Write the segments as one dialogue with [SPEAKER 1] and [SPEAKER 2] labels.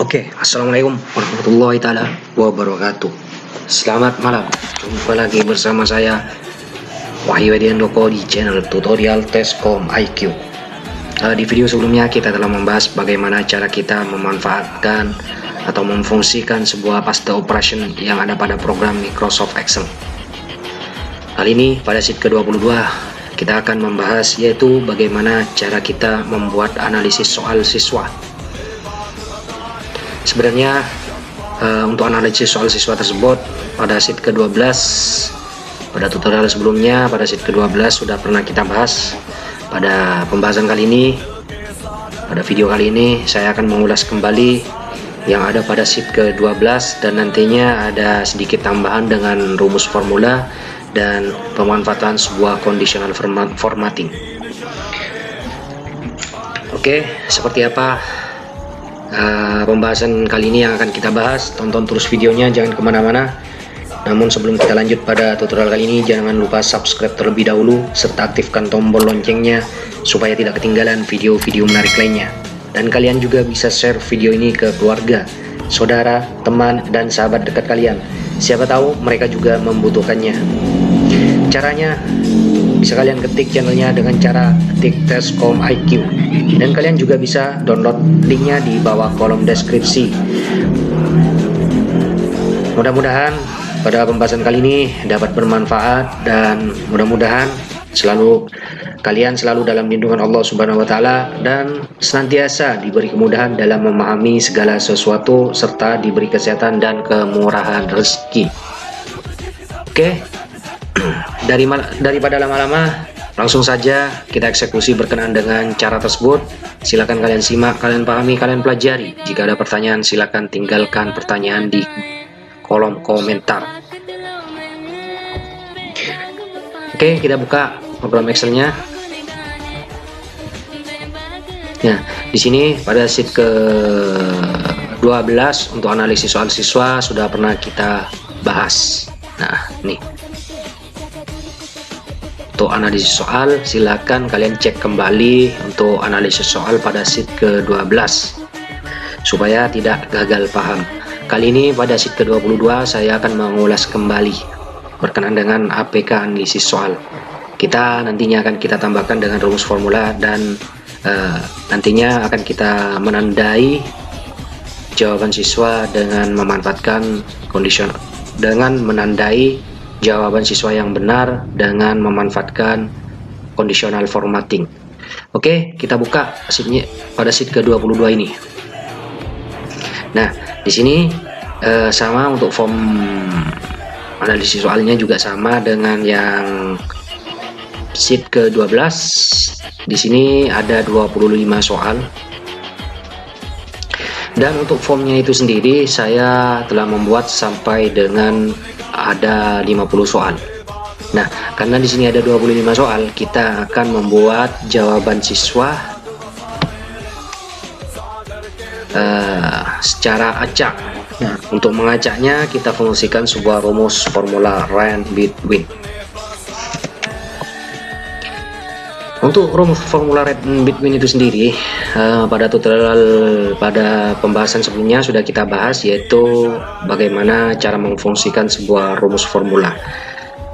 [SPEAKER 1] Oke, assalamualaikum warahmatullahi taala wabarakatuh. Selamat malam, jumpa lagi bersama saya Wahyu Ediandoko di channel tutorial Tescom IQ. Di video sebelumnya kita telah membahas bagaimana cara kita memanfaatkan atau memfungsikan sebuah paste operation yang ada pada program Microsoft Excel. Kali ini pada sheet ke-22 kita akan membahas yaitu bagaimana cara kita membuat analisis soal siswa. Sebenarnya untuk analisis soal siswa tersebut pada sheet ke-12 pada tutorial sebelumnya, pada sheet ke-12 sudah pernah kita bahas. Pada pembahasan kali ini, pada video kali ini saya akan mengulas kembali yang ada pada sheet ke-12 dan nantinya ada sedikit tambahan dengan rumus formula dan pemanfaatan sebuah conditional formatting. Oke, seperti apa pembahasan kali ini yang akan kita bahas? Tonton terus videonya, jangan kemana-mana. Namun sebelum kita lanjut pada tutorial kali ini, jangan lupa subscribe terlebih dahulu serta aktifkan tombol loncengnya supaya tidak ketinggalan video-video menarik lainnya. Dan kalian juga bisa share video ini ke keluarga, saudara, teman, dan sahabat dekat kalian. Siapa tahu mereka juga membutuhkannya. Caranya bisa kalian ketik channelnya dengan cara ketik Tescom IQ, dan kalian juga bisa download linknya di bawah kolom deskripsi. Mudah-mudahan pada pembahasan kali ini dapat bermanfaat dan mudah-mudahan kalian selalu dalam lindungan Allah Subhanahu wa taala dan senantiasa diberi kemudahan dalam memahami segala sesuatu serta diberi kesehatan dan kemurahan rezeki. Oke. Daripada lama-lama, langsung saja kita eksekusi berkenaan dengan cara tersebut. Silakan kalian simak, kalian pahami, kalian pelajari. Jika ada pertanyaan, silakan tinggalkan pertanyaan di kolom komentar. Oke, kita buka program Excelnya. Nah, di sini pada sheet ke-12 untuk analisis soal siswa sudah pernah kita bahas. Nah, ini untuk analisis soal, silakan kalian cek kembali untuk analisis soal pada sheet ke-12 supaya tidak gagal paham. Kali ini pada sheet ke-22 saya akan mengulas kembali berkenaan dengan APK analisis soal. Kita nantinya akan kita tambahkan dengan rumus formula dan nantinya akan kita menandai jawaban siswa dengan memanfaatkan jawaban siswa yang benar dengan memanfaatkan conditional formatting. Oke, kita buka sheetnya pada sheet ke-22 ini. Nah, di sini sama untuk form analisis soalnya juga sama dengan yang sheet ke-12. Di sini ada 25 soal. Dan untuk formnya itu sendiri saya telah membuat sampai dengan ada 50 soal. Nah, karena di sini ada 25 soal, kita akan membuat jawaban siswa secara acak. Nah, untuk mengacaknya kita fungsikan sebuah rumus formula range between. Untuk rumus formula range between itu sendiri pada tutorial pada pembahasan sebelumnya sudah kita bahas, yaitu bagaimana cara memfungsikan sebuah rumus formula.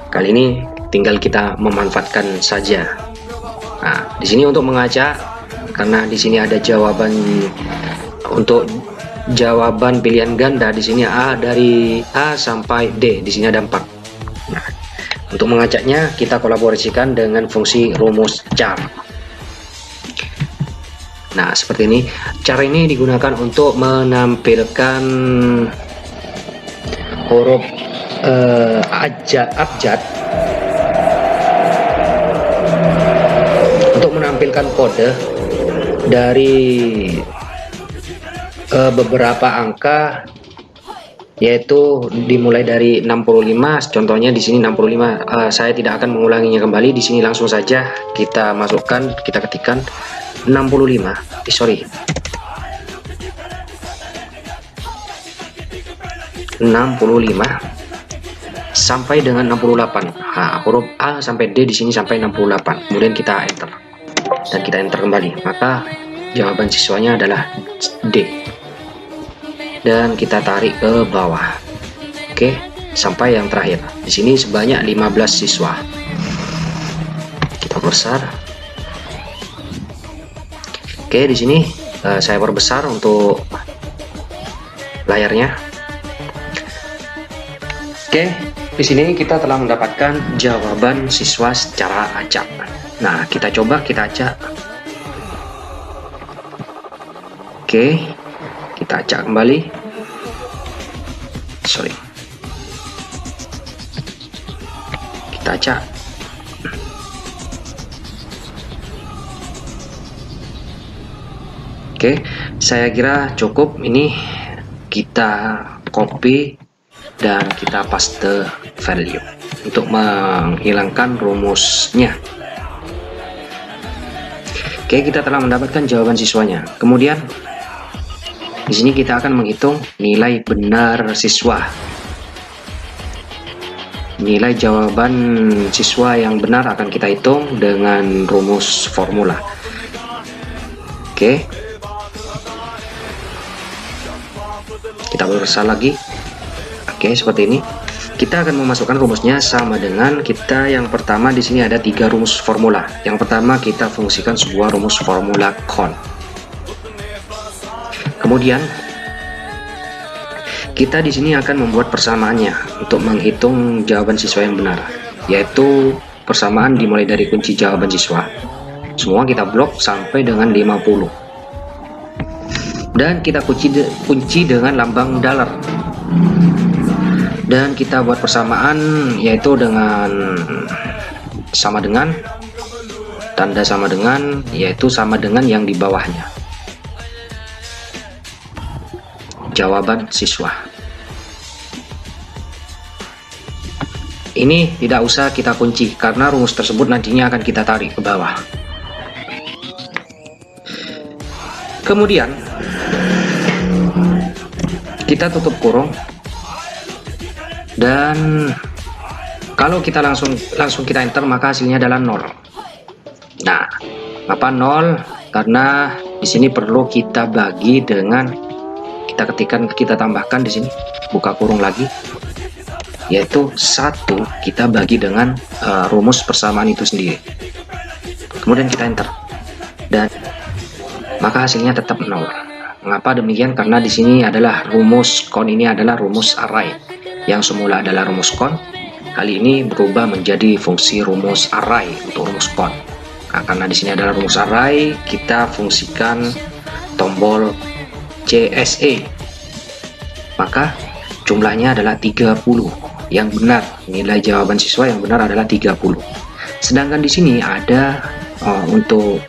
[SPEAKER 1] Kali ini tinggal kita memanfaatkan saja. Nah, di sini untuk mengacak, karena di sini ada jawaban untuk jawaban pilihan ganda, di sini dari A sampai D, di sini ada 4. Nah, untuk mengacaknya kita kolaborasikan dengan fungsi rumus char. Nah, seperti ini. Cara ini digunakan untuk menampilkan huruf abjad untuk menampilkan kode dari beberapa angka yaitu dimulai dari 65. Contohnya di sini 65. Saya tidak akan mengulanginya kembali. Di sini langsung saja kita masukkan, kita ketikkan 65. Sorry, 65 sampai dengan 68. Huruf A sampai D di sini sampai 68. Kemudian kita enter dan kita enter kembali. Maka jawaban siswanya adalah D. Dan kita tarik ke bawah. Oke, sampai yang terakhir. Di sini sebanyak 15 siswa. Kita besar. Oke, di sini saya perbesar untuk layarnya. Oke, di sini kita telah mendapatkan jawaban siswa secara acak. Nah, kita coba kita acak. Oke, kita acak kembali. Sorry. Kita acak. Oke, saya kira cukup. Ini kita copy dan kita paste value untuk menghilangkan rumusnya. Oke, kita telah mendapatkan jawaban siswanya. Kemudian di sini kita akan menghitung nilai benar siswa. Nilai jawaban siswa yang benar akan kita hitung dengan rumus formula. Oke. Kita berusaha lagi. Oke, seperti ini. Kita akan memasukkan rumusnya sama dengan kita yang pertama. Di sini ada 3 rumus formula. Yang pertama kita fungsikan sebuah rumus formula con. Kemudian kita di sini akan membuat persamaannya untuk menghitung jawaban siswa yang benar, yaitu persamaan dimulai dari kunci jawaban siswa. Semua kita blok sampai dengan 50. Dan kita kunci dengan lambang $. Dan kita buat persamaan yaitu dengan sama dengan, tanda sama dengan, yaitu sama dengan yang di bawahnya. Jawaban siswa. Ini tidak usah kita kunci karena rumus tersebut nantinya akan kita tarik ke bawah. Kemudian kita tutup kurung dan kalau kita langsung kita enter maka hasilnya adalah 0. Nah, apa 0? Karena di sini perlu kita bagi dengan kita tambahkan di sini, buka kurung lagi, yaitu 1 kita bagi dengan rumus persamaan itu sendiri. Kemudian kita enter dan maka hasilnya tetap 0. Mengapa demikian? Karena di sini adalah rumus con, ini adalah rumus array. Yang semula adalah rumus con, kali ini berubah menjadi fungsi rumus array untuk rumus con. Nah, karena di sini adalah rumus array, kita fungsikan tombol CSE, maka jumlahnya adalah 30 yang benar. Nilai jawaban siswa yang benar adalah 30. Sedangkan di sini ada untuk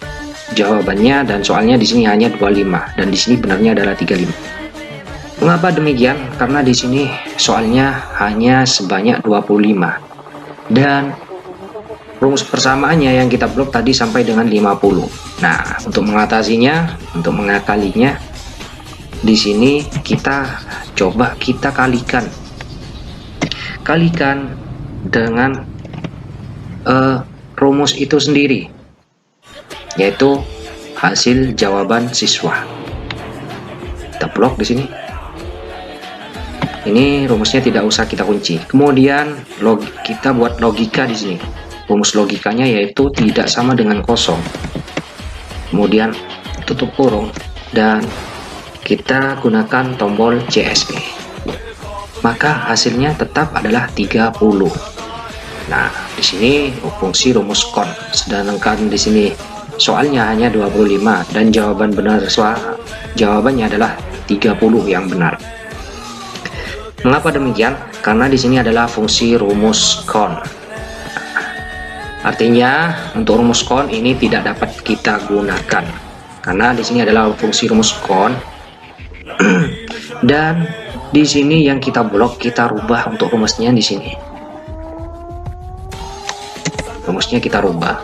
[SPEAKER 1] jawabannya dan soalnya di sini hanya 25 dan di sini benarnya adalah 35. Mengapa demikian? Karena di sini soalnya hanya sebanyak 25 dan rumus persamaannya yang kita blok tadi sampai dengan 50. Nah, untuk mengatasinya, untuk mengakalinya, di sini kita coba kita kalikan dengan rumus itu sendiri, yaitu hasil jawaban siswa. Kita blok di sini. Ini rumusnya tidak usah kita kunci. Kemudian kita buat logika di sini. Rumus logikanya yaitu tidak sama dengan kosong. Kemudian tutup kurung dan kita gunakan tombol CSE. Maka hasilnya tetap adalah 30. Nah, di sini fungsi rumus con. Sedangkan di sini soalnya hanya 25 dan jawabannya adalah 30 yang benar. Mengapa demikian? Karena di sini adalah fungsi rumus con. Artinya untuk rumus con ini tidak dapat kita gunakan karena di sini adalah fungsi rumus con dan Di sini yang kita blok kita rubah untuk rumusnya di sini. Rumusnya kita rubah.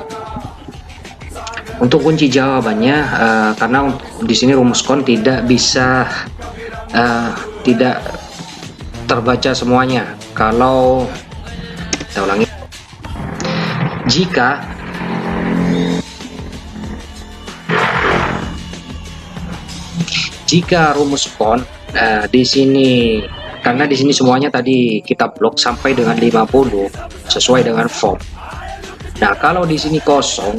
[SPEAKER 1] Untuk kunci jawabannya karena di sini rumus kon tidak bisa tidak terbaca semuanya. Kalau kita ulangi, jika rumus kon di sini, karena di sini semuanya tadi kita blok sampai dengan 50 sesuai dengan form. Nah, kalau di sini kosong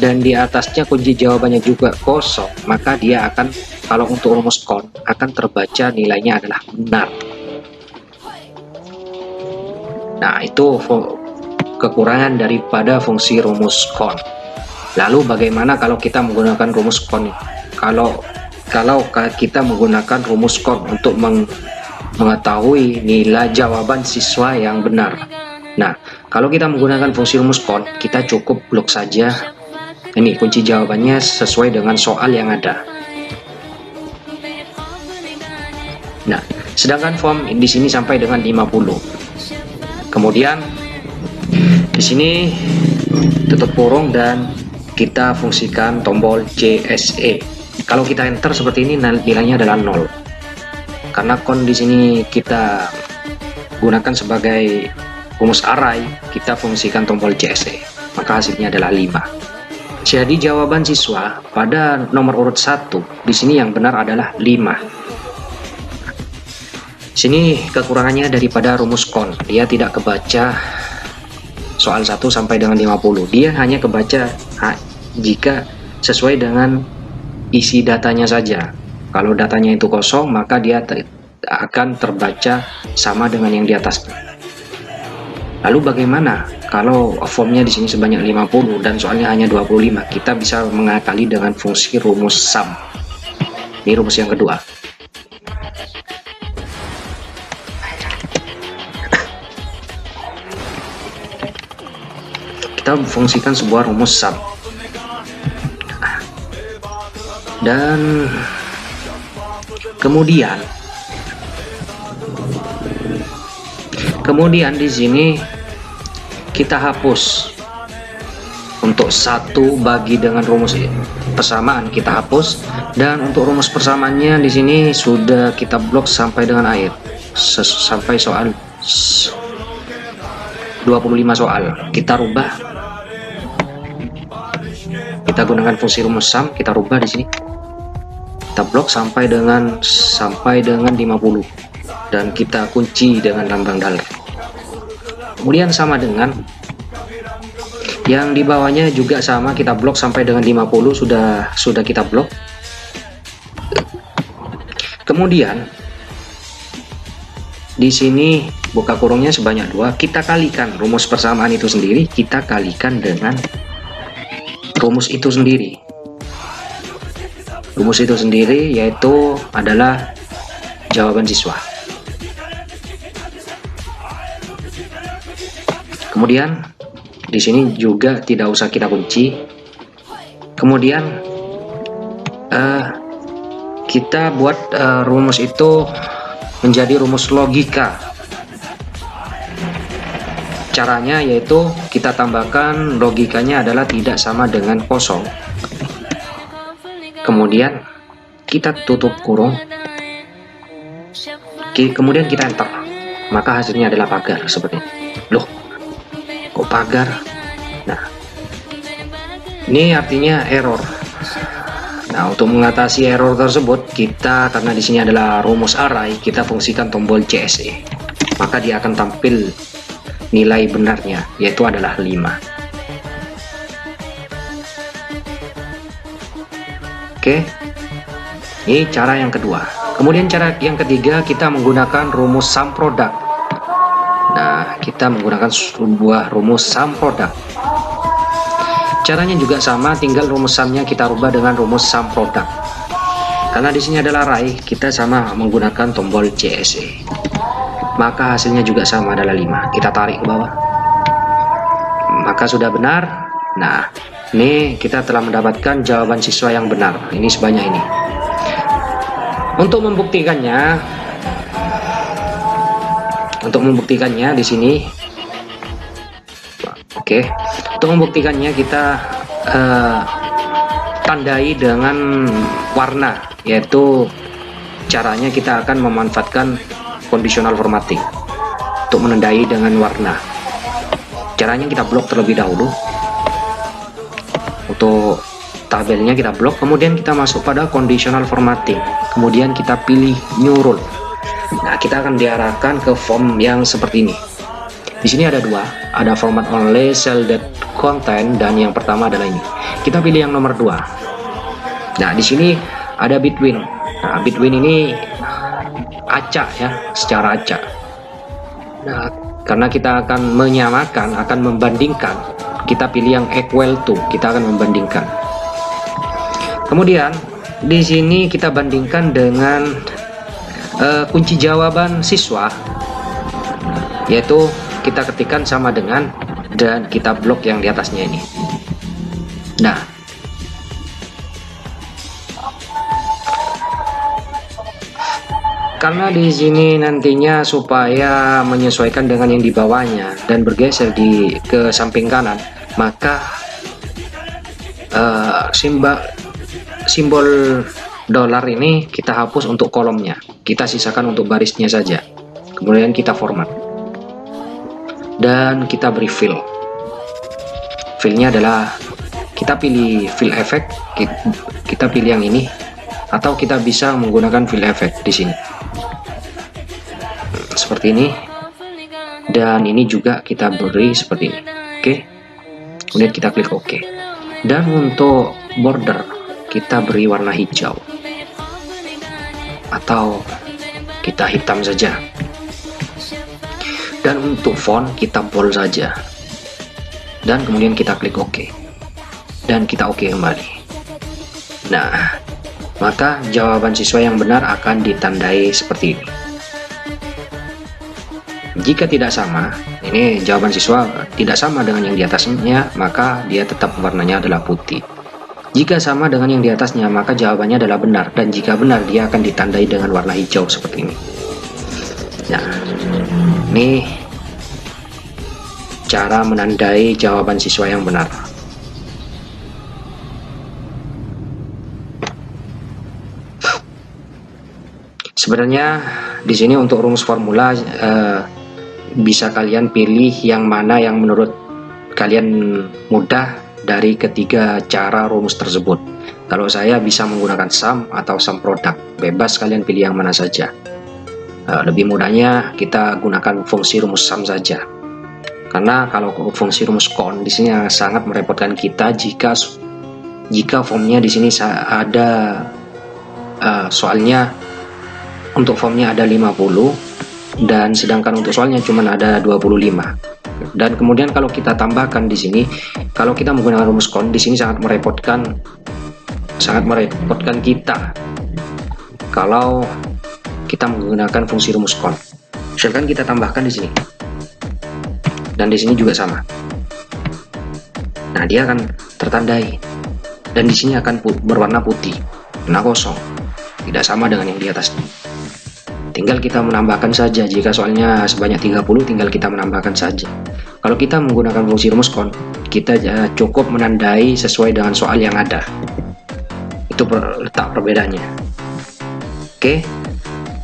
[SPEAKER 1] dan di atasnya kunci jawabannya juga kosong, maka dia akan, kalau untuk rumus kon, akan terbaca nilainya adalah benar. Nah, itu kekurangan daripada fungsi rumus kon. Lalu bagaimana kalau kita menggunakan rumus kon? Kalau kita menggunakan rumus kon untuk mengetahui nilai jawaban siswa yang benar. Nah, kalau kita menggunakan fungsi rumus kon, kita cukup blok saja ini kunci jawabannya sesuai dengan soal yang ada. Nah, sedangkan form di sini sampai dengan 50. Kemudian di sini tutup kurung dan kita fungsikan tombol CSE. Kalau kita enter seperti ini nilainya adalah 0. Karena kon di sini kita gunakan sebagai rumus array, kita fungsikan tombol CSE, maka hasilnya adalah 5. Jadi jawaban siswa pada nomor urut 1 di sini yang benar adalah 5. Sini kekurangannya daripada rumus kon, dia tidak kebaca soal 1 sampai dengan 50. Dia hanya kebaca jika sesuai dengan isi datanya saja. Kalau datanya itu kosong, maka dia akan terbaca sama dengan yang di atasnya. Lalu bagaimana kalau formnya di sini sebanyak 50 dan soalnya hanya 25? Kita bisa mengakali dengan fungsi rumus sum. Ini rumus yang kedua. Kita fungsikan sebuah rumus sum. Dan kemudian di sini kita hapus untuk 1 bagi dengan rumus persamaan, kita hapus, dan untuk rumus persamaannya di sini sudah kita blok sampai dengan akhir, sampai soal 25 soal. Kita rubah, kita gunakan fungsi rumus sum, kita rubah di sini. Kita blok sampai dengan 50 dan kita kunci dengan lambang dalar. Kemudian sama dengan yang di bawahnya juga sama, kita blok sampai dengan 50, sudah kita blok. Kemudian di sini buka kurungnya sebanyak 2, kita kalikan rumus persamaan itu sendiri, kita kalikan dengan rumus itu sendiri. Rumus itu sendiri yaitu adalah jawaban siswa. Kemudian di sini juga tidak usah kita kunci. Kemudian kita buat rumus itu menjadi rumus logika. Caranya yaitu kita tambahkan logikanya adalah tidak sama dengan kosong. Kemudian kita tutup kurung, kemudian kita enter, maka hasilnya adalah pagar seperti ini. Loh, kok pagar? Nah, ini artinya error. Nah, untuk mengatasi error tersebut, kita, karena di sini adalah rumus array, kita fungsikan tombol CSE, maka dia akan tampil nilai benarnya, yaitu adalah 5. Oke, ini cara yang kedua. Kemudian cara yang ketiga, kita menggunakan rumus sum product. Nah, kita menggunakan sebuah rumus sum product. Caranya juga sama, tinggal rumus sumnya kita rubah dengan rumus sum product. Karena di sini adalah array, kita sama menggunakan tombol CSE. Maka hasilnya juga sama, adalah 5. Kita tarik ke bawah. Maka sudah benar. Nah, ini kita telah mendapatkan jawaban siswa yang benar. Ini sebanyak ini. Untuk membuktikannya, untuk membuktikannya di sini, oke, untuk membuktikannya kita tandai dengan warna, yaitu caranya kita akan memanfaatkan conditional formatting untuk menandai dengan warna. Caranya kita blok terlebih dahulu. Untuk tabelnya kita blok, kemudian kita masuk pada conditional formatting, kemudian kita pilih new rule. Nah, kita akan diarahkan ke form yang seperti ini. Di sini ada dua, ada format only, cell date content, dan yang pertama adalah ini. Kita pilih yang nomor 2. Nah, di sini ada between. Nah, between ini acak ya, secara acak. Nah, karena kita akan menyamakan, akan membandingkan, kita pilih yang equal to, kita akan membandingkan. Kemudian di sini kita bandingkan dengan kunci jawaban siswa, yaitu kita ketikkan sama dengan, dan kita blok yang di atasnya ini. Nah, karena di sini nantinya supaya menyesuaikan dengan yang di bawahnya dan bergeser ke samping kanan, maka simbol dolar ini kita hapus untuk kolomnya, kita sisakan untuk barisnya saja. Kemudian kita format dan kita beri fill. Fillnya adalah kita pilih fill effect, kita pilih yang ini, atau kita bisa menggunakan fill effect di sini seperti ini, dan ini juga kita beri seperti ini. Oke, kemudian kita klik OK, dan untuk border kita beri warna hijau atau kita hitam saja, dan untuk font kita bold saja, dan kemudian kita klik OK dan kita OK kembali. Nah, maka jawaban siswa yang benar akan ditandai seperti ini. Jika tidak sama, ini jawaban siswa tidak sama dengan yang di atasnya, maka dia tetap warnanya adalah putih. Jika sama dengan yang di atasnya, maka jawabannya adalah benar, dan jika benar dia akan ditandai dengan warna hijau seperti ini. Nah, ini cara menandai jawaban siswa yang benar. Sebenarnya di sini untuk rumus formula bisa kalian pilih yang mana yang menurut kalian mudah dari ketiga cara rumus tersebut. Kalau saya bisa menggunakan sum atau sum product, bebas kalian pilih yang mana saja. Lebih mudahnya kita gunakan fungsi rumus sum saja, karena kalau fungsi rumus con di sini sangat merepotkan kita jika formnya di sini ada soalnya untuk formnya ada 50, dan sedangkan untuk soalnya cuma ada 25. Dan kemudian kalau kita tambahkan di sini, kalau kita menggunakan rumus con di sini sangat merepotkan kita kalau kita menggunakan fungsi rumus con. Misalkan kita tambahkan di sini, dan di sini juga sama. Nah, dia akan tertandai, dan di sini akan berwarna putih, warna kosong, tidak sama dengan yang di atasnya. Tinggal kita menambahkan saja, jika soalnya sebanyak 30 tinggal kita menambahkan saja. Kalau kita menggunakan fungsi rumus con, kita cukup menandai sesuai dengan soal yang ada. Itu letak perbedaannya. Oke,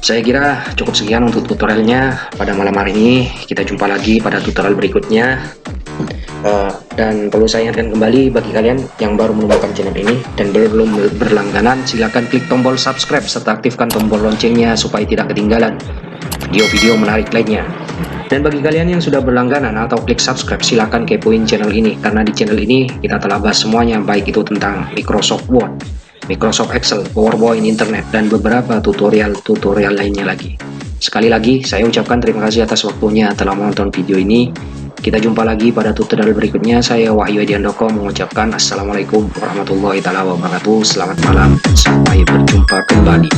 [SPEAKER 1] saya kira cukup sekian untuk tutorialnya pada malam hari ini. Kita jumpa lagi pada tutorial berikutnya. Dan perlu saya ingatkan kembali bagi kalian yang baru menemukan channel ini dan belum berlangganan, silakan klik tombol subscribe serta aktifkan tombol loncengnya supaya tidak ketinggalan video-video menarik lainnya. Dan bagi kalian yang sudah berlangganan atau klik subscribe, silakan kepoin channel ini, karena di channel ini kita telah bahas semuanya, baik itu tentang Microsoft Word, Microsoft Excel, PowerPoint, Internet, dan beberapa tutorial lainnya lagi. Sekali lagi saya ucapkan terima kasih atas waktunya telah menonton video ini. Kita jumpa lagi pada tutorial berikutnya. Saya Wahyu Ediandoko mengucapkan assalamualaikum warahmatullahi wabarakatuh. Selamat malam, sampai berjumpa kembali.